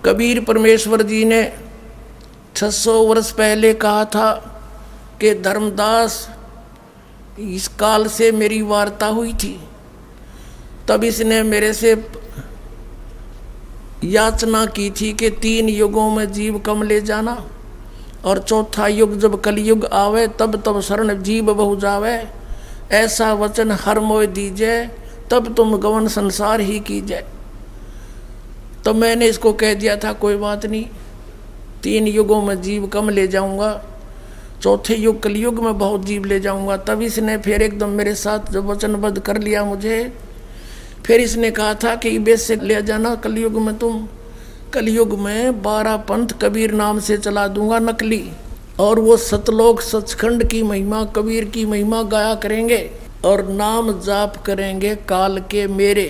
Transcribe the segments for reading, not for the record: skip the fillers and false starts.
कबीर परमेश्वर जी ने 600 वर्ष पहले कहा था कि धर्मदास इस काल से मेरी वार्ता हुई थी। तब इसने मेरे से याचना की थी कि 3 युगों में जीव कम ले जाना, और चौथा युग जब कलयुग आवे तब तब शरण जीव बहु जावे। ऐसा वचन हर मोय दीजिए, तब तुम गवन संसार ही कीजिए। तो मैंने इसको कह दिया था कोई बात नहीं, 3 युगों में जीव कम ले जाऊंगा, चौथे युग कलयुग में बहुत जीव ले जाऊंगा। तब इसने फिर एकदम मेरे साथ जब वचनबद्ध कर लिया मुझे, फिर इसने कहा था कि बेस से ले जाना कलयुग में तुम। कलयुग में 12 पंथ कबीर नाम से चला दूंगा नकली, और वो सतलोक सचखंड की महिमा, कबीर की महिमा गाया करेंगे और नाम जाप करेंगे काल के मेरे।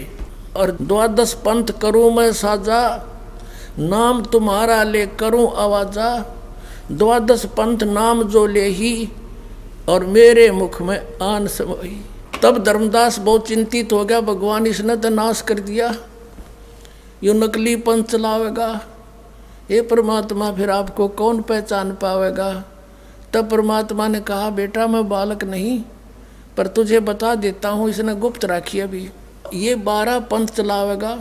और 12 पंथ करूं मैं साजा, नाम तुम्हारा ले करूं आवाजा। 12 पंथ नाम जो ले ही, और मेरे मुख में आन समोही। तब धर्मदास बहुत चिंतित हो गया, भगवान इसने तो नाश कर दिया, यो नकली पंथ चलावेगा, ये परमात्मा फिर आपको कौन पहचान पावेगा। तब परमात्मा ने कहा बेटा मैं बालक नहीं, पर तुझे बता देता हूँ, इसने गुप्त राखी अभी। ये 12 पंथ चलावेगा,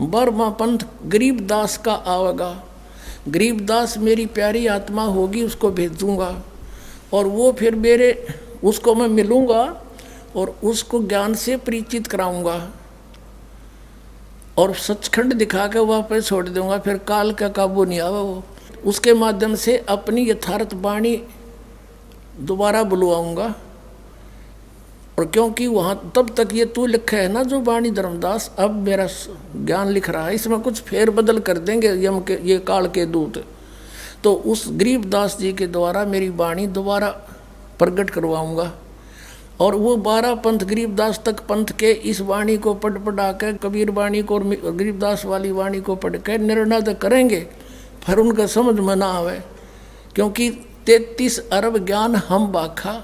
12वां पंथ गरीबदास का आवेगा। गरीबदास मेरी प्यारी आत्मा होगी, उसको भेजूंगा, और वो फिर मेरे उसको मैं मिलूंगा और उसको ज्ञान से परिचित कराऊंगा, और सचखंड दिखा के वापस छोड़ दूंगा। फिर काल का काबू नहीं आवा वो। उसके माध्यम से अपनी यथार्थ वाणी दोबारा बुलवाऊंगा। और क्योंकि वहाँ तब तक ये तू लिखा है ना जो वाणी धर्मदास, अब मेरा ज्ञान लिख रहा है, इसमें कुछ फेर बदल कर देंगे यम के ये काल के दूत। तो उस गरीबदास जी के द्वारा मेरी वाणी दोबारा प्रकट करवाऊंगा। और वो 12 पंथ गरीबदास तक पंथ के इस वाणी को पढ़ा कर, कबीर वाणी को और गरीबदास वाली वाणी को पढ़ कर निर्णय तो करेंगे, पर उनका समझ में ना आवे। क्योंकि 33 अरब ज्ञान हम बाखा,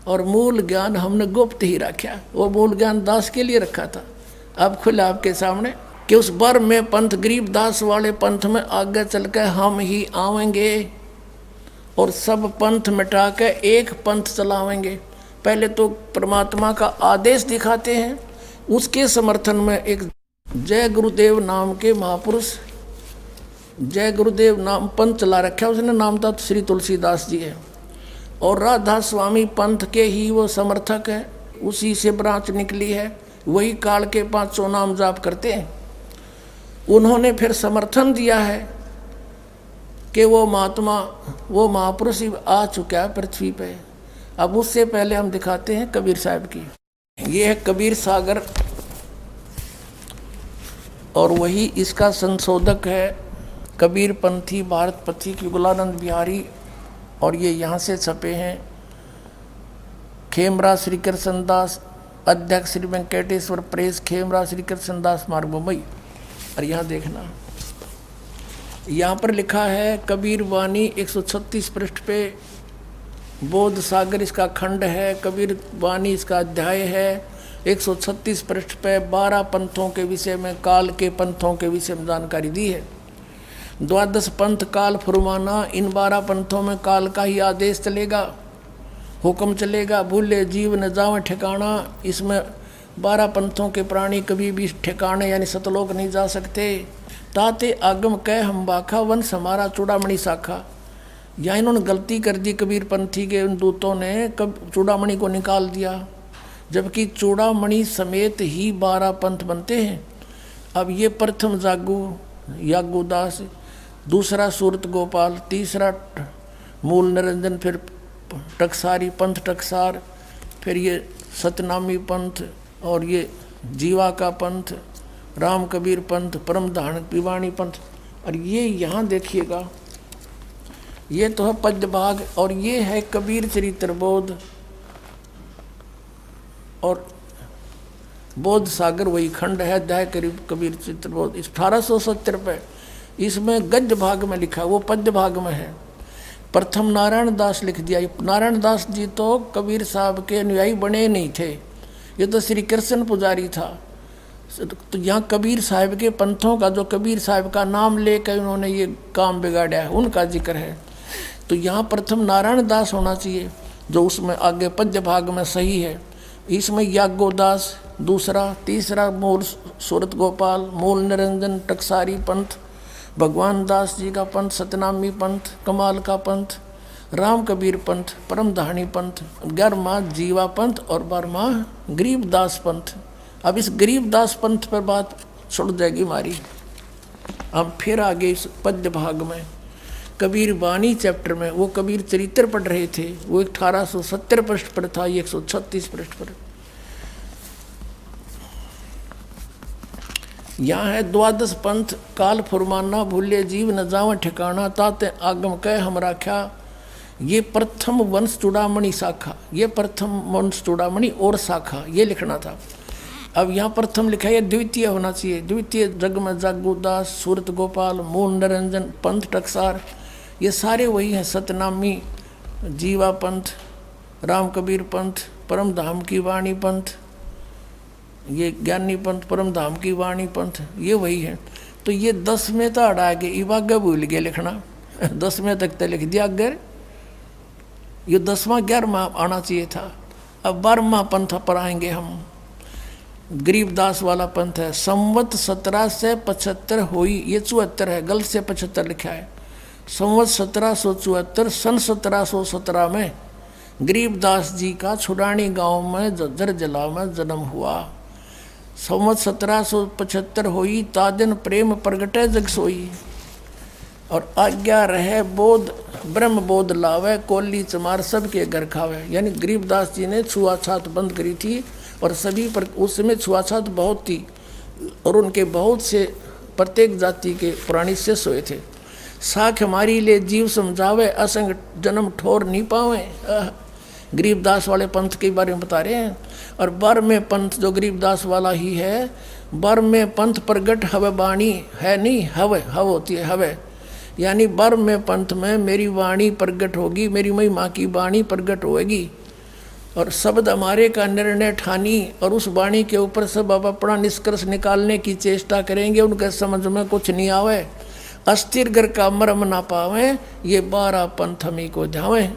और मूल ज्ञान हमने गुप्त ही रखा। वो मूल ज्ञान दास के लिए रखा था। अब खुला आपके सामने कि उस बर में पंथ गरीबदास वाले पंथ में आगे चल कर हम ही आवेंगे, और सब पंथ मिटा के एक पंथ चलावेंगे। पहले तो परमात्मा का आदेश दिखाते हैं, उसके समर्थन में एक जय गुरुदेव नाम के महापुरुष, जय गुरुदेव नाम पंथ चला रखा, उसने नाम था श्री तुलसीदास जी है, और राधा स्वामी पंथ के ही वो समर्थक है, उसी से ब्रांच निकली है, वही काल के 500 नाम जाप करते हैं। उन्होंने फिर समर्थन दिया है कि वो महात्मा, वो महापुरुष आ चुका है पृथ्वी पे। अब उससे पहले हम दिखाते हैं कबीर साहब की। ये है कबीर सागर, और वही इसका संशोधक है कबीर पंथी भारत पथिक युगलानंद बिहारी, और ये यहाँ से छपे हैं। खेमरा श्री कृष्णदास, अध्यक्ष श्री वेंकटेश्वर प्रेस, खेमरा श्री कृष्णदास मार्ग मुंबई। और यहाँ देखना, यहाँ पर लिखा है कबीर वाणी 136 पृष्ठ पे, बोध सागर इसका खंड है, कबीर वाणी इसका अध्याय है। 136 पृष्ठ पे 12 पंथों के विषय में, काल के पंथों के विषय में जानकारी दी है। 12 पंथ काल फरमाना, इन 12 पंथों में काल का ही आदेश चलेगा, हुक्म चलेगा, भूले जीव न जावे ठिकाना। इसमें 12 पंथों के प्राणी कभी भी ठिकाने यानी सतलोक नहीं जा सकते। ताते आगम कह हम बाखा, वंश हमारा चूड़ामणि शाखा। यहाँ इन्होंने गलती कर दी कबीर पंथी के उन दूतों ने, कब चूड़ामणि को निकाल दिया, जबकि चूड़ामणि समेत ही 12 पंथ बनते हैं। अब ये प्रथम जागू यागुदास, दूसरा सूरत गोपाल, तीसरा मूल निरंजन, फिर टकसारी पंथ टकसार, फिर ये सतनामी पंथ, और ये जीवा का पंथ, राम कबीर पंथ, परमधान पिवाणी पंथ। और ये यहाँ देखिएगा, ये तो है पद्य भाग, और ये है कबीर चरित्र बोध, और बोध सागर वही खंड है, अध्याय कबीर चरित्र बोध। 1870 पे इसमें गद्य भाग में लिखा, वो पद्य भाग में है। प्रथम नारायण दास लिख दिया। नारायण दास जी तो कबीर साहब के अनुयायी बने नहीं थे, ये तो श्री कृष्ण पुजारी था। तो यहाँ कबीर साहब के पंथों का, जो कबीर साहब का नाम लेकर उन्होंने ये काम बिगाड़ा है, उनका जिक्र है। तो यहाँ प्रथम नारायण दास होना चाहिए, जो उसमें आगे पद्य भाग में सही है। इसमें याज्ञो दास दूसरा, तीसरा मूल सूरत गोपाल, मूल निरंजन टकसारी पंथ, भगवान दास जी का पंथ, सतनामी पंथ, कमाल का पंथ, राम कबीर पंथ, परम धानी पंथ, 11वां जीवा पंथ और 12वां गरीबदास पंथ। अब इस गरीबदास पंथ पर बात छुड़ जाएगी हमारी। अब फिर आगे इस पद्य भाग में कबीर वाणी चैप्टर में वो कबीर चरित्र पढ़ रहे थे, वो 1870 पृष्ठ पर था, ये 136 पृष्ठ पर। यहाँ है द्वादश पंथ काल फुरमाना, भूले जीव न जाव ठिकाना, ताते आगम कह हम राख्या। ये प्रथम वंश चूड़ामणि शाखा, ये प्रथम वंश चूड़ामणि और शाखा, ये लिखना था। अब यहाँ प्रथम लिखा है, द्वितीय होना चाहिए। द्वितीय जग में जागुदास, सूरत गोपाल, मूल निरंजन पंथ टकसार, ये सारे वही हैं। सतनामी, जीवा पंथ, राम कबीर पंथ, परम धाम की वाणी पंथ, ये ज्ञानी पंथ, परम धाम की वाणी पंथ, ये वही है। तो ये 10 में तो अड़ा गए, इवाग भूल गए लिखना, 10 में तक तो लिख दिया अगर, ये 10वां 11वां आना चाहिए था। अब 12वां पंथ पर आएंगे हम। गरीबदास वाला पंथ है। संवत 1775 हुई, ये 74 है, गलत से 75 लिखा है। संवत 1774 सन 1717 में गरीबदास जी का छुड़ानी गांव में जज्जर जिला में जन्म हुआ। संवत 1775 हुई, तादिन प्रेम प्रगटे जग सोई, और आज्ञा रहे बोध ब्रह्म बोध लावे, कोली चमार सबके घर खावे। यानी गरीबदास जी ने छुआछात बंद करी थी, और सभी पर उस समय छुआछात बहुत थी, और उनके बहुत से प्रत्येक जाति के प्राणी शेष हुए थे। साख हमारी ले जीव समझावे, असंग जन्म ठोर नहीं पावे। गरीबदास वाले पंथ के बारे में बता रहे हैं। और 12वें पंथ जो गरीबदास वाला ही है, 12वें पंथ प्रगट हवे वाणी है, नहीं हवे हव होती है हवे, यानी 12वें पंथ में मेरी वाणी प्रगट होगी, मेरी महिमा की वाणी प्रगट होगी, और शब्द हमारे का निर्णय ठानी, और उस वाणी के ऊपर सब अब अपना निष्कर्ष निकालने की चेष्टा करेंगे। उनके समझ में कुछ नहीं आवे, अस्थिर घर का मर्म ना पावे, ये 12 पंथ हमी को जावे।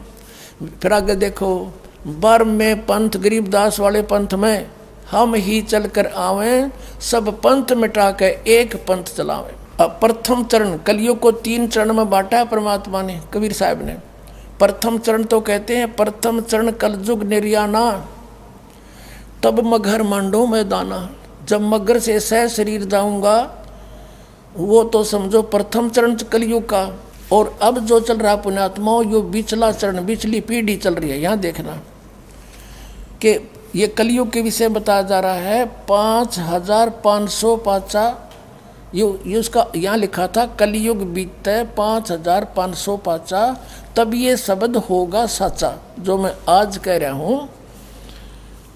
फिर आगे देखो, 12वें पंथ गरीबदास वाले पंथ में हम ही चल कर आवें, सब पंथ मिटा के एक पंथ चलावें। अब प्रथम चरण, कलियुग को 3 चरण में बांटा है परमात्मा ने, कबीर साहब ने। प्रथम चरण तो कहते हैं, प्रथम चरण कलयुग निर्याना, तब मगर मांडो में दाना। जब मगर से सह शरीर जाऊंगा, वो तो समझो प्रथम चरण कलयुग का। और अब जो चल रहा पुण्यात्माओं, यो बिचला चरण, बिचली पीढ़ी चल रही है। यहाँ देखना कि ये कलयुग के विषय बताया जा रहा है। 5505 ये उसका यहाँ लिखा था, कलयुग बीते 5505, तब ये शब्द होगा सच्चा। जो मैं आज कह रहा हूँ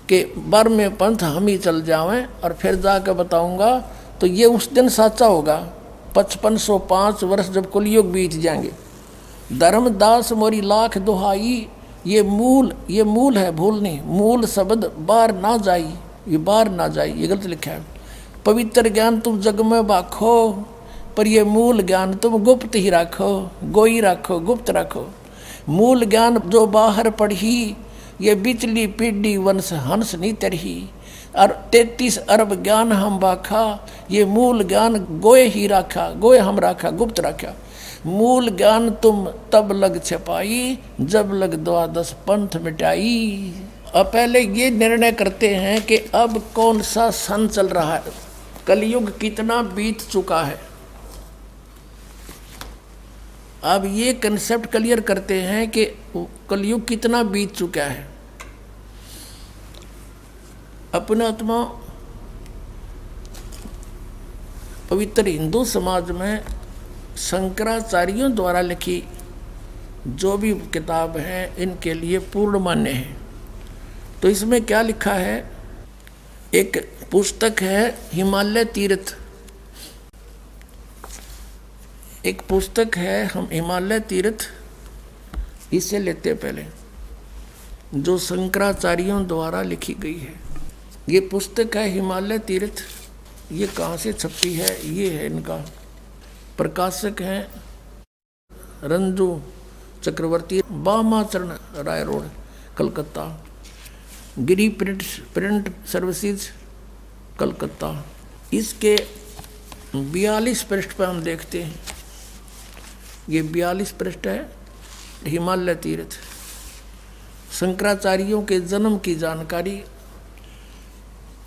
कि 12वें पंथ हम ही चल जावें, और फिर जाकर बताऊँगा, तो ये उस दिन सच्चा होगा। 5505 वर्ष जब कलयुग बीत जाएंगे। धर्मदास मोरी लाख दुहाई, ये मूल है, भूल नहीं। मूल शब्द बार ना जाई, ये बार ना जाई, ये गलत लिखा है। पवित्र ज्ञान तुम जग में बाखो, पर ये मूल ज्ञान तुम गुप्त ही रखो, गोई रखो, गुप्त रखो। मूल ज्ञान जो बाहर पढ़ी, ये बिचली पीढ़ी वंश हंस नहीं तरही। और 33 अरब ज्ञान हम बाखा, ये मूल ज्ञान गोए ही रखा, गोए हम रखा, गुप्त रखा। मूल ज्ञान तुम तब लग छपाई, जब लग 12 पंथ मिटाई। अब पहले ये निर्णय करते हैं कि अब कौन सा सन चल रहा है, कलयुग कितना बीत चुका है। अब ये कंसेप्ट क्लियर करते हैं कि कलयुग कितना बीत चुका है। अपने आत्मा पवित्र हिंदू समाज में शंकराचार्यों द्वारा लिखी जो भी किताब है, इनके लिए पूर्ण मान्य है। तो इसमें क्या लिखा है, एक पुस्तक है हिमालय तीर्थ, एक पुस्तक है हम हिमालय तीर्थ, इसे लेते पहले, जो शंकराचार्यों द्वारा लिखी गई है। ये पुस्तक है हिमालय तीर्थ, ये कहाँ से छपी है? ये है इनका, प्रकाशक हैं रंजू चक्रवर्ती, बामाचरण राय रोड, कलकत्ता। गिरी प्रिंट सर्विसेज, कलकत्ता। इसके 42 पृष्ठ पर हम देखते हैं, ये 42 पृष्ठ है। हिमालय तीर्थ, शंकराचार्यों के जन्म की जानकारी।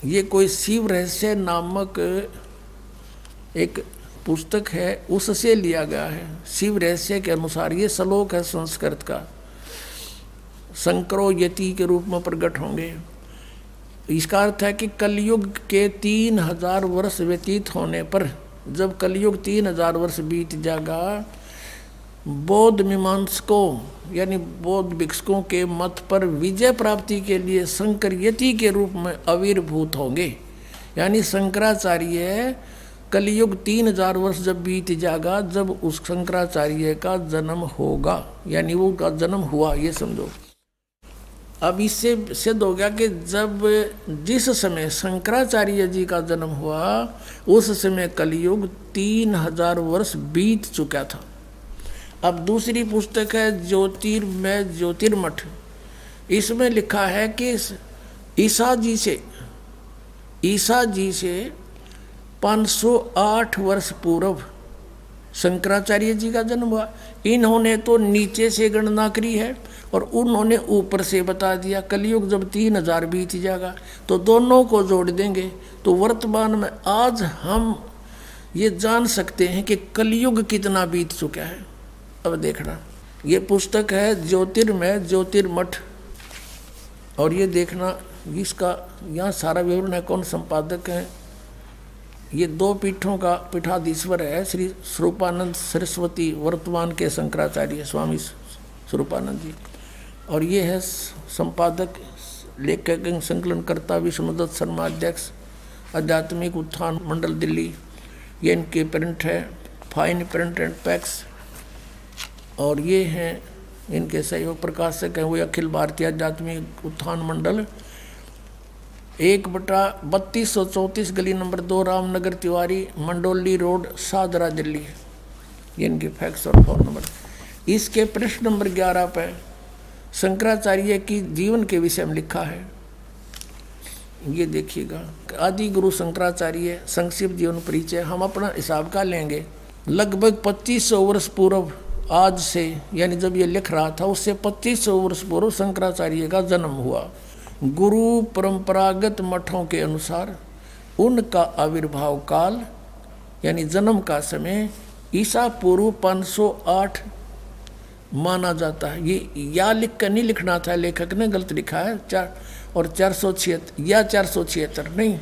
ये कोई शिव रहस्य नामक एक पुस्तक है, उससे लिया गया है। शिव रहस्य के अनुसार ये श्लोक है संस्कृत का, शंकरो यति के रूप में प्रकट होंगे। इसका अर्थ है कि कलयुग के 3000 वर्ष व्यतीत होने पर, जब कलयुग 3000 वर्ष बीत जाएगा, बौद्ध मीमांसकों यानी बौद्ध भिक्षुकों के मत पर विजय प्राप्ति के लिए शंकर यति के रूप में आविर्भूत होंगे। यानी शंकराचार्य कलयुग 3000 वर्ष जब बीत जाएगा, जब उस शंकराचार्य का जन्म होगा, यानी वो का जन्म हुआ, ये समझो। अब इससे सिद्ध हो गया कि जब जिस समय शंकराचार्य जी का जन्म हुआ, उस समय कलयुग 3000 वर्ष बीत चुका था। अब दूसरी पुस्तक है ज्योतिर्मय ज्योतिर्मठ। इसमें लिखा है कि ईसा जी से 508 वर्ष पूर्व शंकराचार्य जी का जन्म हुआ। इन्होंने तो नीचे से गणना करी है और उन्होंने ऊपर से बता दिया। कलयुग जब 3000 बीत जाएगा तो दोनों को जोड़ देंगे, तो वर्तमान में आज हम ये जान सकते हैं कि कलयुग कितना बीत चुका है। अब देखना, ये पुस्तक है ज्योतिर्मय ज्योतिर्मठ, और ये देखना इसका यहाँ सारा विवरण है, कौन संपादक है। ये 2 पीठों का पीठाधीश्वर है श्री स्वरूपानंद सरस्वती, वर्तमान के शंकराचार्य स्वामी स्वरूपानंद जी। और ये है संपादक लेखक संकलनकर्ता विष्णुदत्त शर्मा, अध्यक्ष आध्यात्मिक उत्थान मंडल दिल्ली। ये इनके प्रिंट है, फाइन प्रिंट एंड पैक्स। और ये हैं इनके सहयोग प्रकाशक हैं, वो अखिल भारतीय आध्यात्मिक उत्थान मंडल, 1/3234 गली नंबर 2, रामनगर तिवारी, मंडोली रोड, शाहदरा, दिल्ली। ये इनके फैक्स और फोन नंबर। इसके पृष्ठ नंबर 11 पर शंकराचार्य की जीवन के विषय में लिखा है, ये देखिएगा। आदि गुरु शंकराचार्य, संक्षिप्त जीवन परिचय। हम अपना हिसाब का लेंगे, लगभग 2500 वर्ष पूर्व आज से, यानी जब ये लिख रहा था उससे 2500 वर्ष पूर्व शंकराचार्य का जन्म हुआ। गुरु परंपरागत मठों के अनुसार उनका आविर्भाव काल यानी जन्म का समय ईसा पूर्व 508 माना जाता है। ये या लिख कर नहीं लिखना था, लेखक ने गलत लिखा है, 476 या 476 नहीं,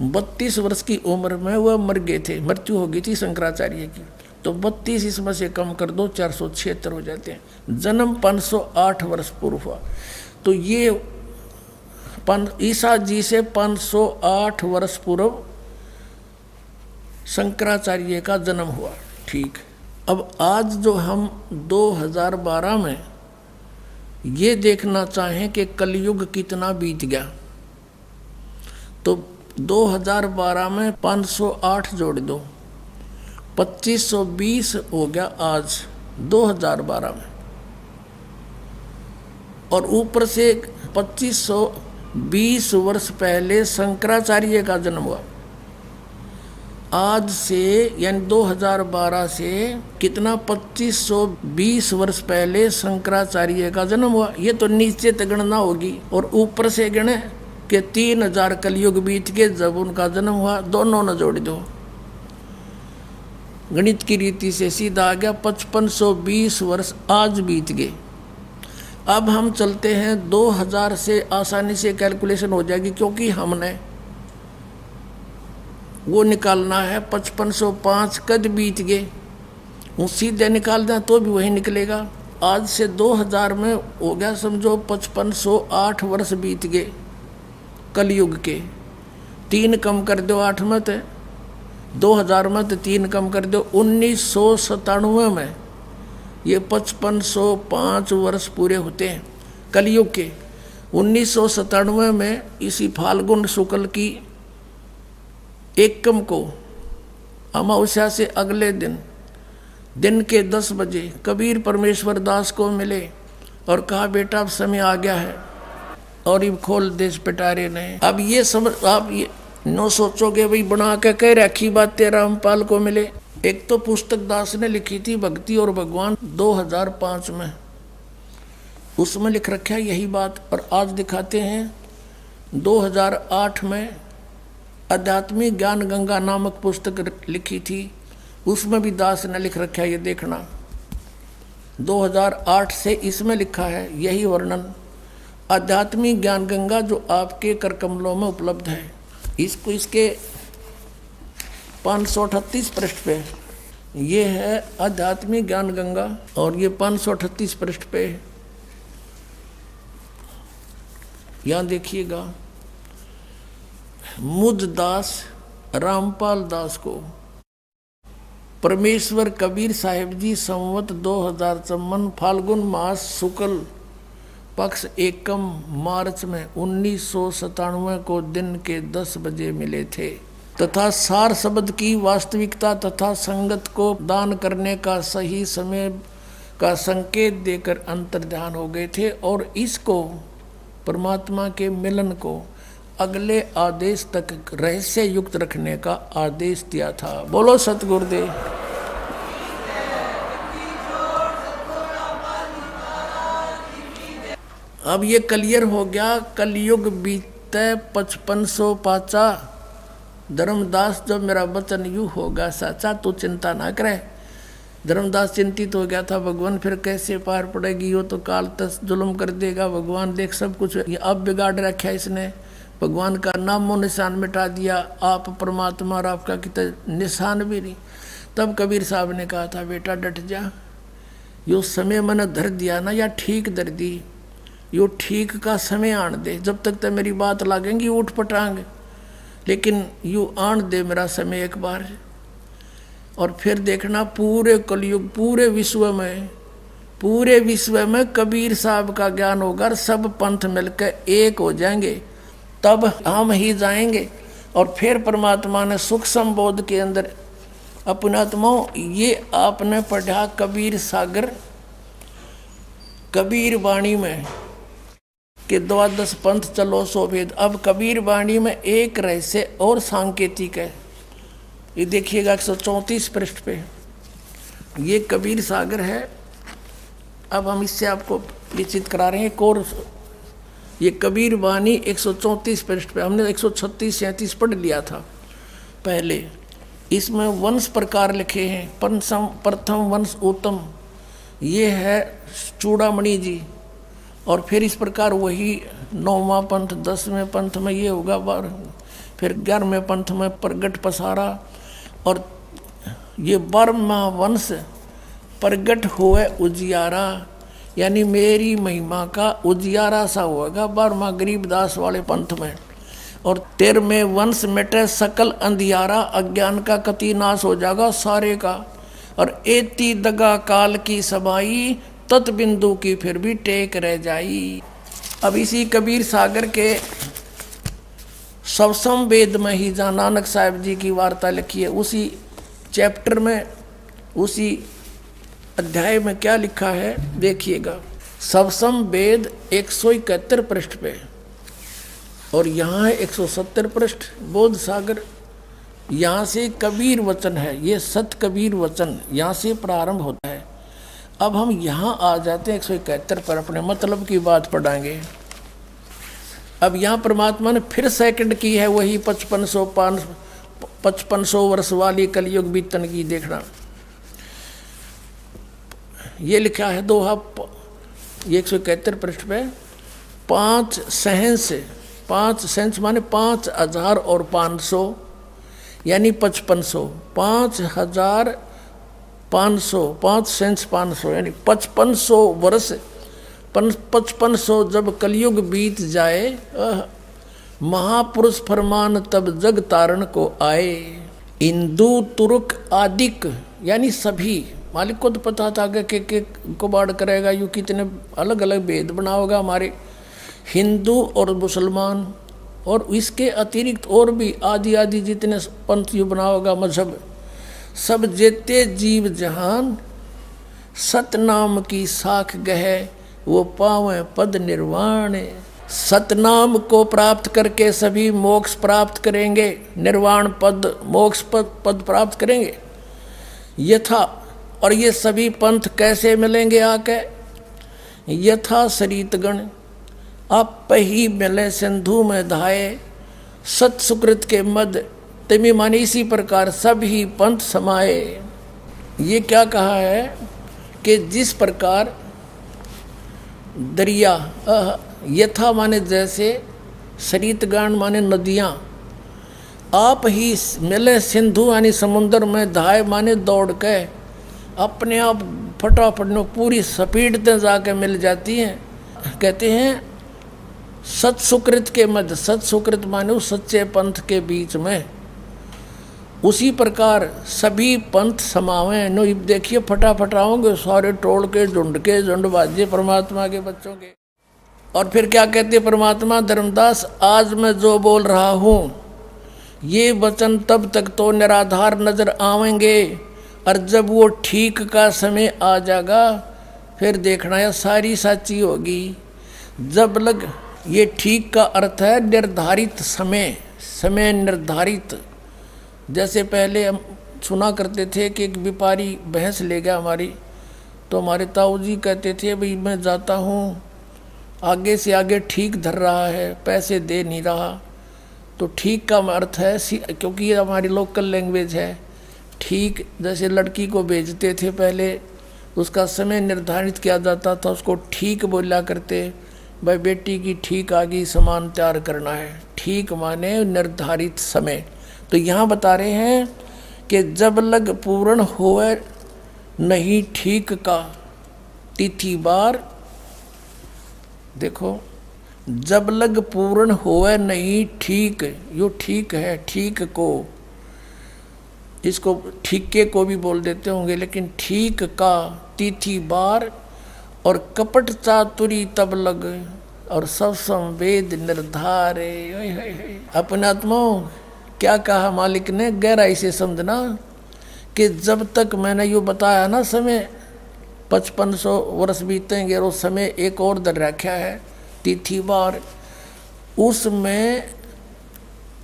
32 वर्ष की उम्र में वह मर गए थे, मृत्यु हो गई थी शंकराचार्य की। तो 32 इसमें से कम कर दो, 476 हो जाते हैं। जन्म 508 वर्ष पूर्व हुआ। तो ये ईसा जी से 508 वर्ष पूर्व शंकराचार्य का जन्म हुआ। ठीक, अब आज जो हम 2012 में ये देखना चाहें कि कलयुग कितना बीत गया, तो 2012 में 508 जोड़ दो, 2520 हो गया आज 2012 में, और ऊपर से 2520 वर्ष पहले शंकराचार्य का जन्म हुआ। आज से यानी 2012 से कितना 2520 वर्ष पहले शंकराचार्य का जन्म हुआ। ये तो नीचे तक गणना होगी और ऊपर से गणे कि 3000 कलयुग बीत के जब उनका जन्म हुआ, दोनों न जोड़ दो। गणित की रीति से सीधा आ गया 5520 वर्ष आज बीत गए। अब हम चलते हैं 2000 से, आसानी से कैलकुलेशन हो जाएगी, क्योंकि हमने वो निकालना है 5505 कद बीत गए, वो सीधे निकाल दें तो भी वही निकलेगा। आज से 2000 में हो गया समझो 5508 वर्ष बीत गए कलयुग के। 3 कम कर दो 8 में, तो 2000 में तो 3 कम कर दो 1997 में ये 5505 वर्ष पूरे होते हैं कलयुग के। 1997 में इसी फाल्गुन शुक्ल की एकम को अमावस्या से अगले दिन के 10 बजे कबीर परमेश्वर दास को मिले और कहा बेटा अब समय आ गया है और ये खोल देश पिटारे ने। अब ये समझ आप ये नो सोचोगे भाई बना के कह रखी बात तेरा रामपाल को मिले। एक तो पुस्तक दास ने लिखी थी भक्ति और भगवान 2005 में, उसमें लिख रखा है यही बात। और आज दिखाते हैं 2008 में आध्यात्मिक ज्ञान गंगा नामक पुस्तक लिखी थी, उसमें भी दास ने लिख रखा है, ये देखना 2008 से इसमें लिखा है यही वर्णन। आध्यात्मिक ज्ञान गंगा जो आपके कर कमलों में उपलब्ध है, इसको इसके 538 पृष्ठ पे ये है आध्यात्मिक ज्ञान गंगा और ये 538 पृष्ठ पे यहाँ देखिएगा। मुझ दास रामपाल दास को परमेश्वर कबीर साहिब जी संवत 2054 फाल्गुन मास शुक्ल पक्ष एकम मार्च में 1997 को दिन के 10 बजे मिले थे तथा सार शब्द की वास्तविकता तथा संगत को दान करने का सही समय का संकेत देकर अंतर्ध्यान हो गए थे और इसको परमात्मा के मिलन को अगले आदेश तक रहस्य युक्त रखने का आदेश दिया था। बोलो सतगुरुदेव। अब ये क्लियर हो गया। कलयुग बीते 5500 पाचा, धर्मदास जब मेरा वचन यू होगा साचा तो चिंता ना करे। धर्मदास चिंतित हो गया था, भगवान फिर कैसे पार पड़ेगी, वो तो काल तक जुल्म कर देगा। भगवान देख सब कुछ ये अब बिगाड़ रखा है इसने, भगवान का नामो निशान मिटा दिया, आप परमात्मा और आपका कितना निशान भी नहीं। तब कबीर साहब ने कहा था बेटा डट जा, यो समय मैंने धर दिया ना या ठीक धर दी, यो ठीक का समय आन दे, जब तक तो मेरी बात लागेंगी उठ पटांग, लेकिन यू आन दे मेरा समय एक बार। और फिर देखना पूरे कलयुग पूरे विश्व में कबीर साहब का ज्ञान होगा, सब पंथ मिलकर एक हो जाएंगे, तब हम ही जाएंगे। और फिर परमात्मा ने सुख संबोध के अंदर अपने आत्माओं ये आपने पढ़ा कबीर सागर कबीर वाणी में कि 12 पंथ चलो सो भेद। अब कबीर वाणी में एक रहस्य और सांकेतिक है, ये देखिएगा 134 पृष्ठ पे ये कबीर सागर है। अब हम इससे आपको परिचित करा रहे हैं कोर्स। ये कबीर वाणी 134 पृष्ठ पे, हमने 136-37 पढ़ लिया था पहले। इसमें वंश प्रकार लिखे हैं। प्रथम वंश उत्तम, ये है चूड़ामणि जी। और फिर इस प्रकार वही 9वां पंथ 10वें पंथ में ये होगा, फिर 11वें पंथ में प्रगट पसारा। और ये 12वां वंश प्रगट हुए उजियारा, यानी मेरी महिमा का उजियारा सा होगा 12वां गरीबदास वाले पंथ में। और 13वें वंश मिटे सकल अंधियारा, अज्ञान का कति नाश हो जाएगा सारे का। और एती दगा काल की समाई, तत् बिंदु की फिर भी टेक रह जाई। अब इसी कबीर सागर के सवसम वेद में ही जहाँ नानक साहब जी की वार्ता लिखी है, उसी चैप्टर में उसी अध्याय में क्या लिखा है देखिएगा। सवसम वेद 171 पृष्ठ पे और यहाँ है 170 पृष्ठ बोध सागर। यहाँ से कबीर वचन है, ये सत कबीर वचन यहाँ से प्रारंभ होता है। अब हम यहाँ आ जाते हैं 171 पर, अपने मतलब की बात पढ़ाएंगे। अब यहाँ परमात्मा ने फिर सेकंड की है वही 5500 वर्ष वाली कलयुग बीतन की। देखना ये लिखा है दोहा, ये 171 पृष्ठ पे 5 सहंस माने 5000 और 500 यानी 5500, 5500 5 सहंस 500 यानी 5500 वर्ष। 5500 जब कलयुग बीत जाए, महापुरुष फरमान तब जग तारण को आए। हिंदू तुर्क आदिक यानी सभी, मालिक को तो पता था कि को बाढ़ करेगा, यूँ कितने अलग अलग भेद बना होगा हमारे। हिंदू और मुसलमान और इसके अतिरिक्त और भी आदि आदि जितने पंथ यू बना होगा मजहब, सब जेते जीव जहान सतनाम की साख गह वो पावे पद निर्वाण। सतनाम को प्राप्त करके सभी मोक्ष प्राप्त करेंगे, निर्वाण पद मोक्ष पद प्राप्त करेंगे यथा। और ये सभी पंथ कैसे मिलेंगे आके? यथा सरितगण आप ही मिले सिंधु में धाये, सत सुकृत के मद तमी माने इसी प्रकार सब ही पंथ समाये। ये क्या कहा है कि जिस प्रकार दरिया, यथा माने जैसे, सरितगण माने नदियाँ, आप ही मिले सिंधु यानी समुद्र में, धाय माने दौड़ के अपने आप फटाफट में पूरी स्पीड से जाके मिल जाती हैं। कहते हैं सत सुकृत के मध्य, सत सुकृत माने उस सच्चे पंथ के बीच में, उसी प्रकार सभी पंथ समावे। नो देखिए फटाफट आओगे सारे टोल के झुंड बाजे परमात्मा के बच्चों के। और फिर क्या कहते परमात्मा धर्मदास, आज मैं जो बोल रहा हूँ ये वचन तब तक तो निराधार नजर आवेंगे, और जब वो ठीक का समय आ जाएगा फिर देखना यह सारी साची होगी। जब लग ये ठीक का अर्थ है निर्धारित समय, समय निर्धारित। जैसे पहले हम सुना करते थे कि एक व्यापारी भैंस ले गया हमारी, तो हमारे ताऊ जी कहते थे भाई मैं जाता हूँ, आगे से आगे ठीक धर रहा है, पैसे दे नहीं रहा। तो ठीक का अर्थ है, क्योंकि ये हमारी लोकल लैंग्वेज है, ठीक जैसे लड़की को भेजते थे पहले, उसका समय निर्धारित किया जाता था, उसको ठीक बोला करते, भाई बेटी की ठीक आ गई, सामान तैयार करना है। ठीक माने निर्धारित समय। तो यहाँ बता रहे हैं कि जब लग पूर्ण होए नहीं ठीक का तिथि बार, देखो जब लग पूर्ण होए नहीं ठीक, यो ठीक है, ठीक को, इसको ठीके को भी बोल देते होंगे, लेकिन ठीक का तिथि बार और कपट चातुरी तब लग और सब संवेद निर्धारे। अपने आत्माओं क्या कहा मालिक ने, गहराई से समझना कि जब तक मैंने यो बताया ना समय 5500 वर्ष बीतेंगे और उस समय एक और दर रखा है तिथि बार, उसमें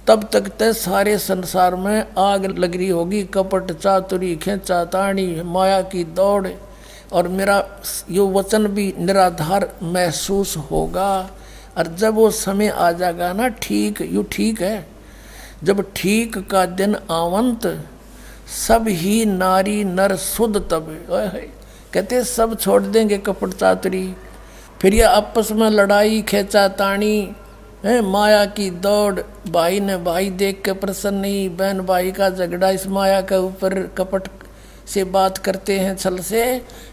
तब तक ते सारे संसार में आग लग रही होगी, कपट चातुरी खेचा ताणी माया की दौड़, और मेरा यो वचन भी निराधार महसूस होगा। और जब वो समय आ जाएगा ना ठीक, यू ठीक है, जब ठीक का दिन आवंत सब ही नारी नर शुद्ध तब, कहते सब छोड़ देंगे कपट चातुरी, फिर यह आपस में लड़ाई खेचा ताणी है, माया की दौड़, भाई ने भाई देख के प्रसन्न नहीं, बहन भाई का झगड़ा इस माया के ऊपर कपट से बात करते हैं छल से,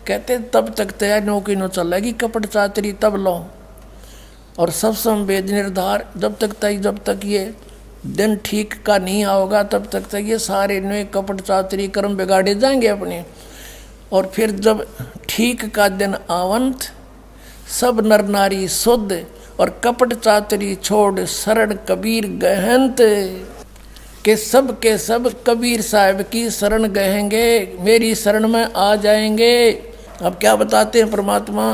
कहते तब तक तैयार नौकी नो चलेगी कपट चातरी तब लो। और सब संवेद निर्धार, जब तक ये दिन ठीक का नहीं आओगा तब तक ये सारे नए कपट चातरी कर्म बिगाड़े जाएंगे अपने। और फिर जब ठीक का दिन आवंत सब नर नारी शुद्ध और कपट चातरी छोड़ शरण कबीर गहंत, के सब कबीर साहब की शरण गहेंगे, मेरी शरण में आ जाएंगे। अब क्या बताते हैं परमात्मा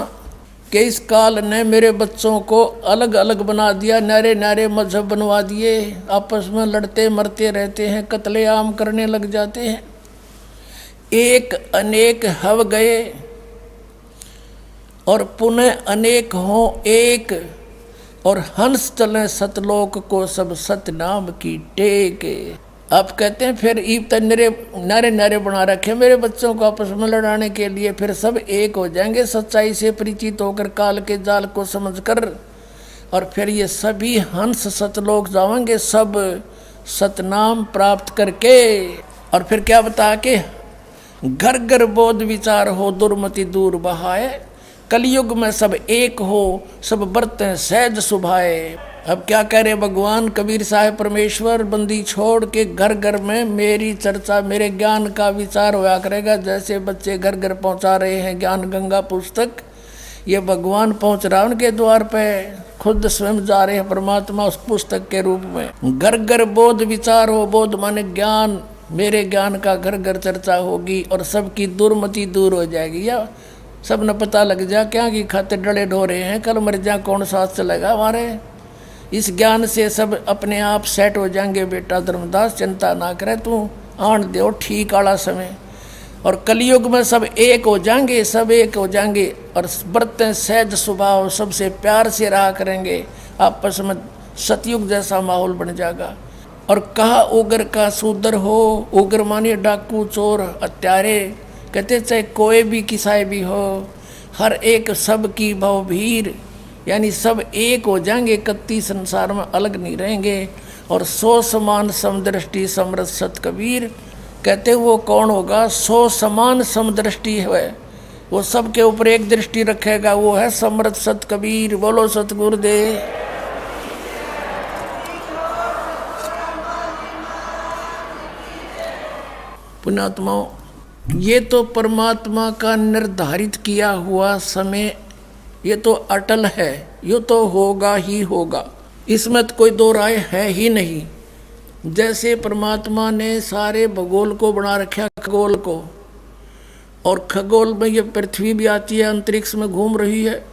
कि इस काल ने मेरे बच्चों को अलग अलग बना दिया, नारे नारे मजहब बनवा दिए, आपस में लड़ते मरते रहते हैं, कत्लेआम करने लग जाते हैं। एक अनेक हव गए और पुनः अनेक हों एक, और हंस चलें सतलोक को सब सतनाम की टेक। आप कहते हैं फिर ईब नारे नारे बना रखे मेरे बच्चों को आपस में लड़ाने के लिए, फिर सब एक हो जाएंगे सच्चाई से परिचित होकर काल के जाल को समझकर, और फिर ये सभी हंस सतलोक जाएंगे सब सतनाम प्राप्त करके। और फिर क्या बता के घर घर बोध विचार हो दुर्मति दूर बहाए, कलयुग में सब एक हो सब बरतें सहज सुभाए। अब क्या कह रहे भगवान कबीर साहब परमेश्वर, बंदी छोड़ के घर घर में मेरी चर्चा मेरे ज्ञान का विचार होया करेगा। जैसे बच्चे घर घर पहुंचा रहे हैं ज्ञान गंगा पुस्तक, ये भगवान पहुंच रहा उनके द्वार पे, खुद स्वयं जा रहे हैं परमात्मा उस पुस्तक के रूप में। घर घर बोध विचार हो, बोध माने ज्ञान, मेरे ज्ञान का घर घर चर्चा होगी और सबकी दुर्मति दूर हो जाएगी। या सब न पता लग जा क्या की खातिर डले ढोरे हैं, कल मर जा कौन साथ चलेगा हमारे। इस ज्ञान से सब अपने आप सेट हो जाएंगे। बेटा धर्मदास चिंता ना करे, तू आन दो ठीक वाला समय, और कलयुग में सब एक हो जाएंगे, सब एक हो जाएंगे और बरतें सहज स्वभाव, सबसे प्यार से रहा करेंगे, आपस में सतयुग जैसा माहौल बन जाएगा। और कहा उग्र का शूद्र हो, उग्र मानिए डाकू चोर हत्यारे, कहते चाहे कोई भी किसाई भी हो, हर एक सब की भवभीर, यानी सब एक हो जाएंगे, कत्ती संसार में अलग नहीं रहेंगे। और सो समान समदृष्टि समरथ सत कबीर, कहते वो कौन होगा, सो समान समदृष्टि है, वो सबके ऊपर एक दृष्टि रखेगा, वो है समरथ सत कबीर। बोलो सतगुरुदेव। पुण्यात्माओं, ये तो परमात्मा का निर्धारित किया हुआ समय, ये तो अटल है, ये तो होगा ही होगा, इसमें तो कोई दो राय है ही नहीं। जैसे परमात्मा ने सारे भूगोल को बना रखा, खगोल को, और खगोल में ये पृथ्वी भी आती है, अंतरिक्ष में घूम रही है,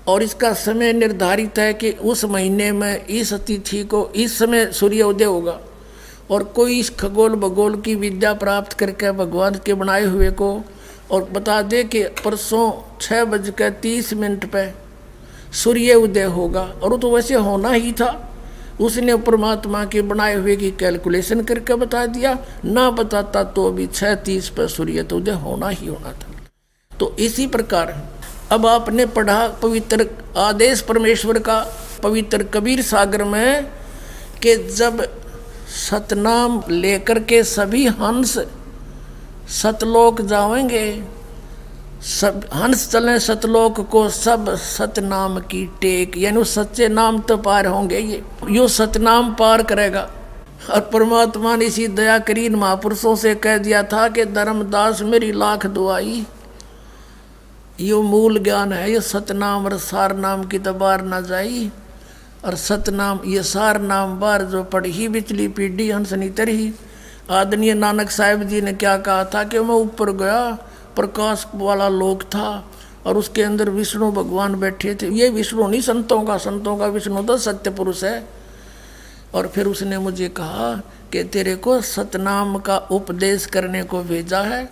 और इसका समय निर्धारित है कि उस महीने में इस तिथि को इस समय सूर्योदय होगा। और कोई इस खगोल भूगोल की विद्या प्राप्त करके भगवान के बनाए हुए को और बता दे कि परसों 6:30 पे सूर्य उदय होगा, और वो तो वैसे होना ही था, उसने परमात्मा के बनाए हुए की कैलकुलेशन करके बता दिया, ना बताता तो भी 6:30 पर सूर्य तो उदय होना ही होना था। तो इसी प्रकार अब आपने पढ़ा पवित्र आदेश परमेश्वर का पवित्र कबीर सागर में कि जब सतनाम लेकर के सभी हंस सतलोक जाएंगे, सब हंस चले सतलोक को, सब सतनाम की टेक, यानी सच्चे नाम तो पार होंगे, ये सतनाम पार करेगा। और परमात्मा ने इसी दया करीन महापुरुषों से कह दिया था कि धर्मदास मेरी लाख दुआई, यो मूल ज्ञान है, ये सतनाम और सार नाम की तो बार ना जाई, और सतनाम ये सार नाम बार जो पढ़ी बिचली पीढ़ी हंस नहीं तरही। आदरणीय नानक साहिब जी ने क्या कहा था कि मैं ऊपर गया, प्रकाश वाला लोक था और उसके अंदर विष्णु भगवान बैठे थे। ये विष्णु नहीं संतों का विष्णु तो सत्य पुरुष है। और फिर उसने मुझे कहा कि तेरे को सतनाम का उपदेश करने को भेजा है,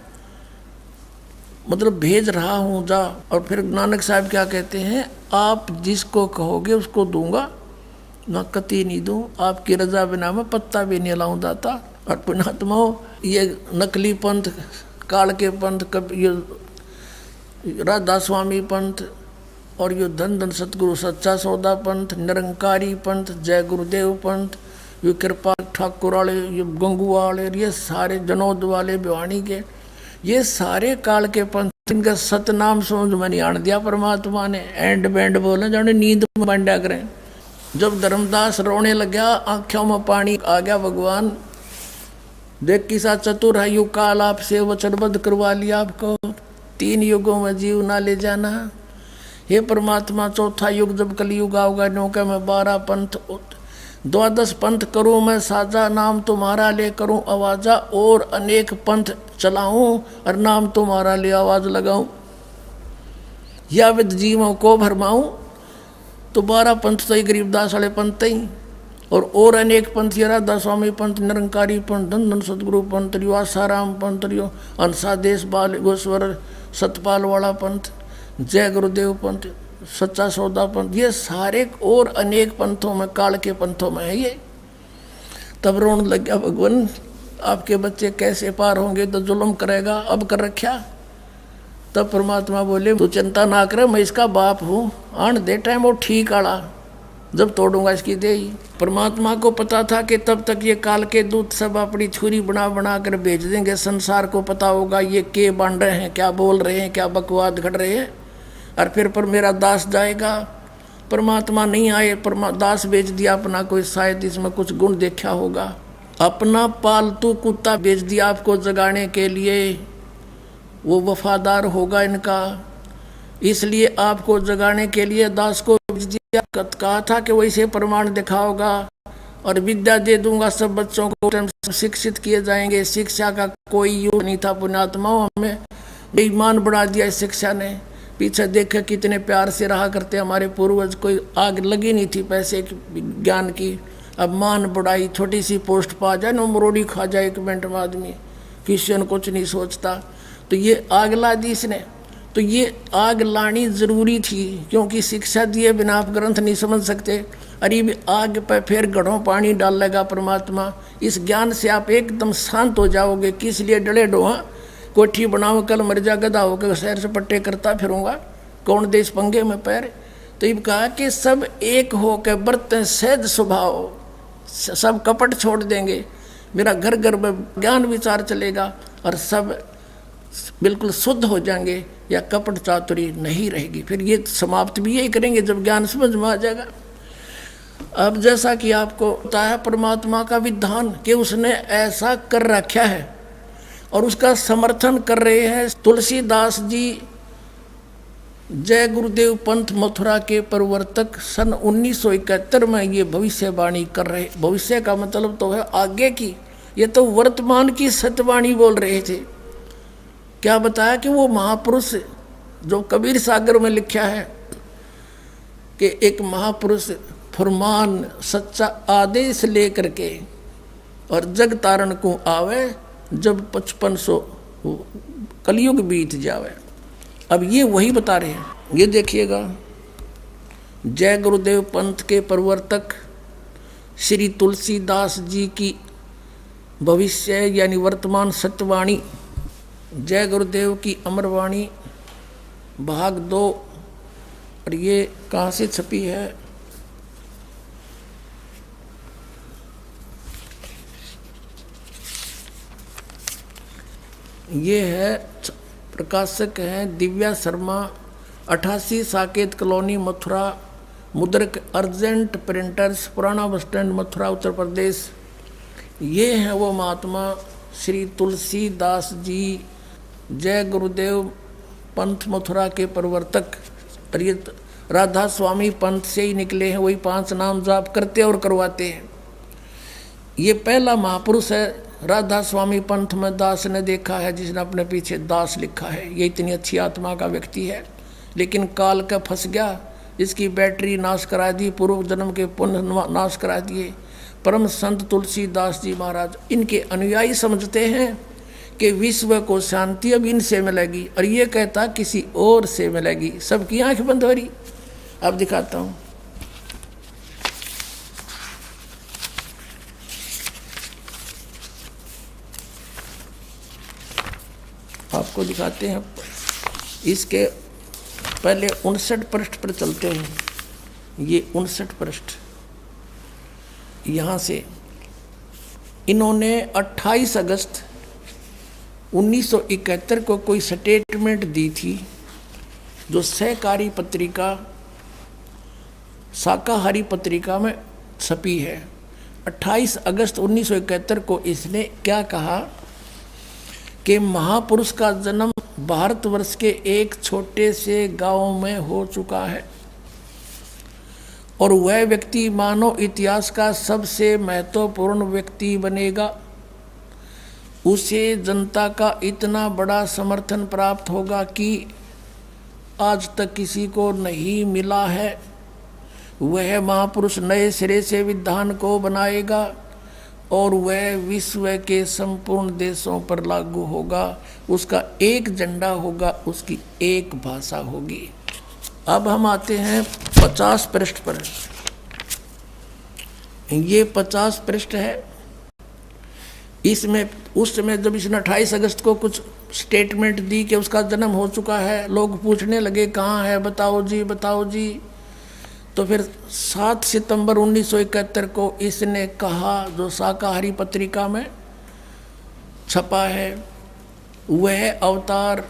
मतलब भेज रहा हूँ, जा। और फिर नानक साहब क्या कहते हैं, आप जिसको कहोगे उसको दूंगा, ना कती नहीं दूं, आपकी रजा बिना मैं पत्ता भी नहीं लाऊं दाता। और पुण्यात्माओं, ये नकली पंथ, काल के पंथ, ये राधा स्वामी पंथ, और ये धन धन सतगुरु सच्चा सौदा पंथ, निरंकारी पंथ, जय गुरुदेव पंथ, ये कृपा ठाकुर वाले, ये गंगू वाले, ये सारे जनोद वाले भिवानी के, ये सारे काल के पंथ, इनका सतनाम समझ में नहीं आने दिया परमात्मा ने। एंड बैंड बोले जाने नींद में बांधा करें। जब धर्मदास रोने लगा, आंखों में पानी आ गया, भगवान देख किसा चतुर है, युग काल आपसे वचनबद्ध करवा लिया आपको, 3 युगों में जीव ना ले जाना। हे परमात्मा, चौथा युग जब कलयुग आओगा, नौके में 12 पंथ, 12 पंथ करूँ मैं साजा, नाम तुम्हारा ले करूँ आवाजा, और अनेक पंथ चलाऊं और नाम तुम्हारा ले आवाज लगाऊं, या विद जीवों को भरमाऊं। तो 12 पंथ तो ही गरीबदास वाले पंथ ही, और अनेक पंथ, ये राधा स्वामी पंथ, निरंकारी पंथ, धन धन सतगुरु पंथ, आसाराम पंथ, अंसादेश बाल गोस्वर सतपाल वाला पंथ, जय गुरुदेव पंथ, सच्चा सौदा पंथ, ये सारे और अनेक पंथों में, काल के पंथों में है ये। तब रोने लग गया, भगवान आपके बच्चे कैसे पार होंगे, तो जुल्म करेगा, अब कर रखा। तब परमात्मा बोले, तू चिंता ना करे, मैं इसका बाप हूँ, आन दे टाइम वो ठीक आड़ा, जब तोड़ूंगा इसकी दे ही। परमात्मा को पता था कि तब तक ये काल के दूत सब अपनी छुरी बना बना कर भेज देंगे, संसार को पता होगा ये के बांध रहे हैं, क्या बोल रहे हैं, क्या बकवाद घट रहे हैं। और फिर पर मेरा दास जाएगा, परमात्मा नहीं आए, दास भेज दिया अपना, कोई शायद इसमें कुछ गुण देखा होगा, अपना पालतू कुत्ता भेज दिया आपको जगाने के लिए, वो वफादार होगा इनका, इसलिए आपको जगाने के लिए दास को कहा था कि वैसे प्रमाण दिखाओगा और विद्या दे दूंगा, सब बच्चों को शिक्षित किए जाएंगे। शिक्षा का कोई यूज नहीं था पुण्यात्माओं, हमें बेईमान बना दिया इस शिक्षा ने। पीछे देखे कितने प्यार से रहा करते हमारे पूर्वज, कोई आग लगी नहीं थी पैसे की ज्ञान की। अब मान बढ़ाई, छोटी सी पोस्ट पा जाए ना मरोड़ी खा जाए 1 मिनट में आदमी, किसी ने कुछ नहीं सोचता। तो ये आग ला दी इसने। तो ये आग लानी जरूरी थी, क्योंकि शिक्षा दिए बिना आप ग्रंथ नहीं समझ सकते। अरे आग पर फिर घड़ों पानी डालेगा परमात्मा। इस ज्ञान से आप एकदम शांत हो जाओगे। किस लिए डरे डोहा, कोठी बनाओ कल मर जा गधा होकर शहर से पट्टे करता फिरूंगा, कौन देश पंगे में पैर। तो ये कहा कि सब एक हो के बरतें सहज स्वभाव, सब कपट छोड़ देंगे, मेरा घर घर में ज्ञान विचार चलेगा और सब बिल्कुल शुद्ध हो जाएंगे, या कपट चातुरी नहीं रहेगी। फिर ये समाप्त भी यही करेंगे जब ज्ञान समझ में आ जाएगा। अब जैसा कि आपको पता है परमात्मा का विधान कि उसने ऐसा कर रखा है और उसका समर्थन कर रहे हैं तुलसीदास जी, जय गुरुदेव पंथ मथुरा के प्रवर्तक। सन 1971 में ये भविष्यवाणी कर रहे। भविष्य का मतलब तो है आगे की, ये तो वर्तमान की सत्यवाणी बोल रहे थे। क्या बताया कि वो महापुरुष जो कबीर सागर में लिखा है कि एक महापुरुष फरमान सच्चा आदेश लेकर के और जग तारण को आवे, जब 5500 कलयुग बीत जावे। अब ये वही बता रहे हैं। ये देखिएगा, जय गुरुदेव पंथ के प्रवर्तक श्री तुलसीदास जी की भविष्य यानी वर्तमान सत्यवाणी, जय गुरुदेव की अमरवाणी भाग 2। और ये कहाँ से छपी है? ये है, प्रकाशक हैं दिव्या शर्मा, 88 साकेत कॉलोनी मथुरा, मुद्रक अर्जेंट प्रिंटर्स, पुराना बस स्टैंड मथुरा उत्तर प्रदेश। ये हैं वो महात्मा श्री तुलसीदास जी, जय गुरुदेव पंथ मथुरा के प्रवर्तक। और ये राधा स्वामी पंथ से ही निकले हैं, वही 5 नाम जाप करते और करवाते हैं। ये पहला महापुरुष है। राधा स्वामी पंथ में दास ने देखा है, जिसने अपने पीछे दास लिखा है। ये इतनी अच्छी आत्मा का व्यक्ति है, लेकिन काल का फंस गया, इसकी बैटरी नाश करा दी, पूर्व जन्म के पुण्य नाश करा दिए। परम संत तुलसीदास जी महाराज, इनके अनुयायी समझते हैं कि विश्व को शांति अब इनसे मिलेगी, और ये कहता किसी और से मिलेगी। सबकी आंख बंद हो रही। अब दिखाता हूँ, आपको दिखाते हैं। इसके पहले 59 पृष्ठ पर चलते हैं। ये 59 पृष्ठ, यहाँ से इन्होंने 28 अगस्त 1971 को कोई स्टेटमेंट दी थी, जो सहकारी पत्रिका शाकाहारी पत्रिका में छपी है। 28 अगस्त 1971 को इसने क्या कहा कि महापुरुष का जन्म भारतवर्ष के एक छोटे से गांव में हो चुका है, और वह व्यक्ति मानव इतिहास का सबसे महत्वपूर्ण व्यक्ति बनेगा। उसे जनता का इतना बड़ा समर्थन प्राप्त होगा कि आज तक किसी को नहीं मिला है। वह महापुरुष नए सिरे से विधान को बनाएगा, और वह विश्व के संपूर्ण देशों पर लागू होगा। उसका एक झंडा होगा, उसकी एक भाषा होगी। अब हम आते हैं 50 पृष्ठ पर। ये 50 पृष्ठ है। इसमें उस समय जब इसने 28 अगस्त को कुछ स्टेटमेंट दी कि उसका जन्म हो चुका है, लोग पूछने लगे कहाँ है, बताओ जी बताओ जी। तो फिर 7 सितंबर 1971 को इसने कहा, जो शाकाहारी पत्रिका में छपा है, वह अवतार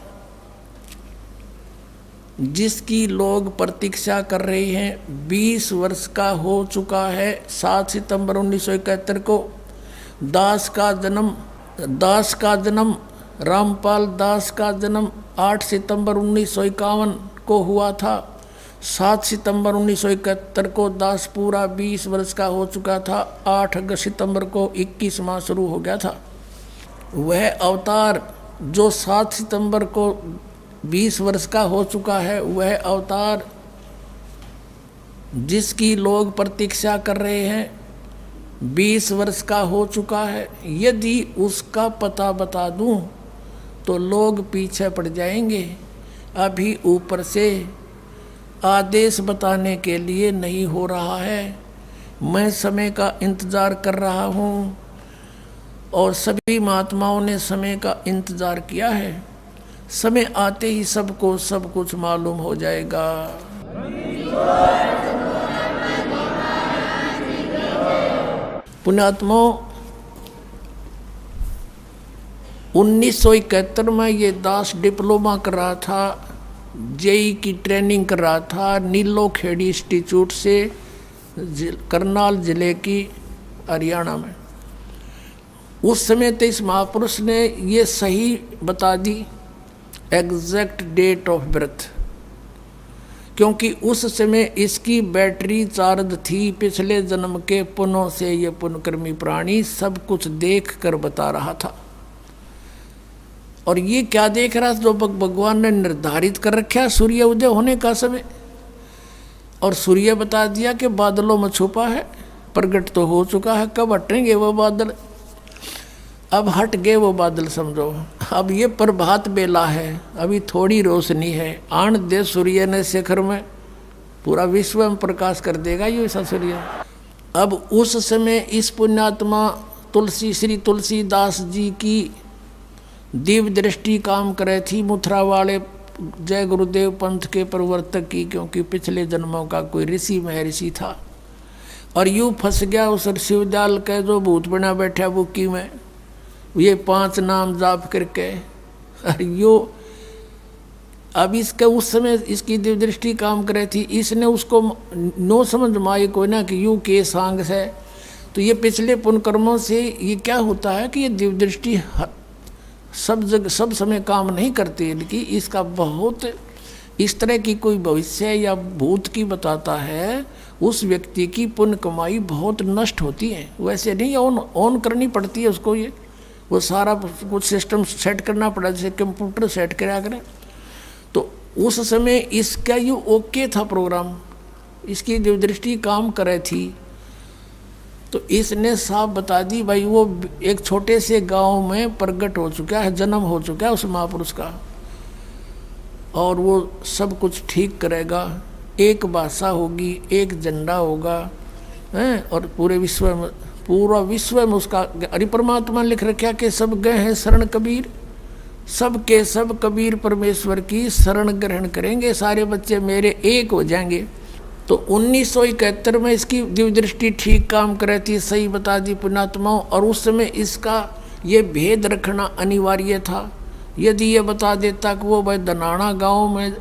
जिसकी लोग प्रतीक्षा कर रहे हैं 20 वर्ष का हो चुका है। 7 सितंबर 1971 को दास का जन्म, रामपाल दास का जन्म 8 सितंबर 1951 को हुआ था। 7 सितंबर 1971 को दास पूरा 20 वर्ष का हो चुका था। 8 सितंबर को 21 माह शुरू हो गया था। वह अवतार जो 7 सितंबर को 20 वर्ष का हो चुका है, वह अवतार जिसकी लोग प्रतीक्षा कर रहे हैं 20 वर्ष का हो चुका है। यदि उसका पता बता दूं तो लोग पीछे पड़ जाएंगे। अभी ऊपर से आदेश बताने के लिए नहीं हो रहा है। मैं समय का इंतज़ार कर रहा हूँ और सभी महात्माओं ने समय का इंतज़ार किया है। समय आते ही सबको सब कुछ मालूम हो जाएगा। पुण्यात्माओं, 1971 में ये दास डिप्लोमा कर रहा था, जेई की ट्रेनिंग कर रहा था नीलो खेड़ी इंस्टीट्यूट से, करनाल जिले की हरियाणा में। उस समय तो इस महापुरुष ने ये सही बता the exact date of birth, क्योंकि उस समय इसकी बैटरी चार्ज थी पिछले जन्म के पुण्यों से। ये पुण्यकर्मी प्राणी सब कुछ देख कर बता रहा था। और ये क्या देख रहा था? जो भगवान ने निर्धारित कर रखा सूर्य उदय होने का समय, और सूर्य बता दिया कि बादलों में छुपा है, प्रकट तो हो चुका है, कब हटेंगे वो बादल? अब हट गए वो बादल, समझो। अब ये प्रभात बेला है, अभी थोड़ी रोशनी है। आन दे सूर्य ने शिखर में, पूरा विश्व में प्रकाश कर देगा ये ऐसा सूर्य। अब उस समय इस पुण्यात्मा श्री तुलसीदास जी की दिव्य दृष्टि काम करे थी, मथुरा वाले जय गुरुदेव पंथ के प्रवर्तक की, क्योंकि पिछले जन्मों का कोई ऋषि महर्षि था। और यूँ फंस गया उस शिवदयाल के जो भूत बना बैठा बुक्की में, ये 5 नाम जाप करके। और यो अब इसका उस समय इसकी दिव्य दृष्टि काम करे थी, इसने उसको नो समझ में आई कोई ना कि यू के सांग है। तो ये पिछले पुण्य कर्मों से ये क्या होता है कि ये दिव्य दृष्टि सब जगह सब समय काम नहीं करती, लेकिन इसका बहुत इस तरह की कोई भविष्य या भूत की बताता है, उस व्यक्ति की पुण्य कमाई बहुत नष्ट होती है। वैसे नहीं ऑन करनी पड़ती है उसको, ये वो सारा कुछ सिस्टम सेट करना पड़ा, जैसे कंप्यूटर सेट करा करें। तो उस समय इसका ये ओके था प्रोग्राम, इसकी जो दृष्टि काम करे थी। तो इसने साफ बता दी भाई वो एक छोटे से गांव में प्रकट हो चुका है, जन्म हो चुका है उस महापुरुष का, और वो सब कुछ ठीक करेगा। एक भाषा होगी, एक झंडा होगा, हैं, और पूरा विश्व में उसका। अरे परमात्मा लिख रखा कि सब गए हैं शरण कबीर, सब के सब कबीर परमेश्वर की शरण ग्रहण करेंगे, सारे बच्चे मेरे एक हो जाएंगे। तो 1971 में इसकी दिव्य दृष्टि ठीक काम करे थी, सही बता दी पुण्यात्माओं। और उस समय इसका ये भेद रखना अनिवार्य था। यदि ये बता देता कि वो भाई दनाना गांव में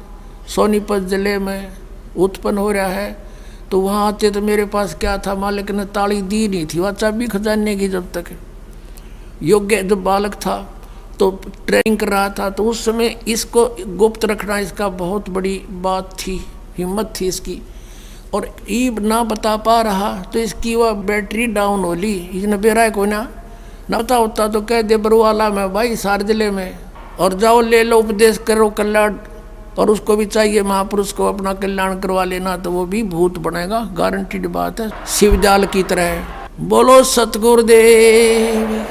सोनीपत ज़िले में उत्पन्न हो रहा है, तो वहाँ आते तो मेरे पास क्या था, मालिक ने ताली दी नहीं थी, वह चाबी खजाने की। जब तक योग्य जब बालक था तो ट्रेनिंग कर रहा था, तो उस समय इसको गुप्त रखना इसका बहुत बड़ी बात थी, हिम्मत थी इसकी। और ईब ना बता पा रहा तो इसकी वह बैटरी डाउन हो ली। इसने बेरा कोई ना बता होता तो कह दे बरुआला में भाई सार जिले में, और जाओ ले लो उपदेश करो कल्याण। और उसको भी चाहिए महापुरुष को अपना कल्याण करवा लेना, तो वो भी भूत बनेगा, गारंटीड बात है, शिवजाल की तरह। बोलो सतगुरुदेव।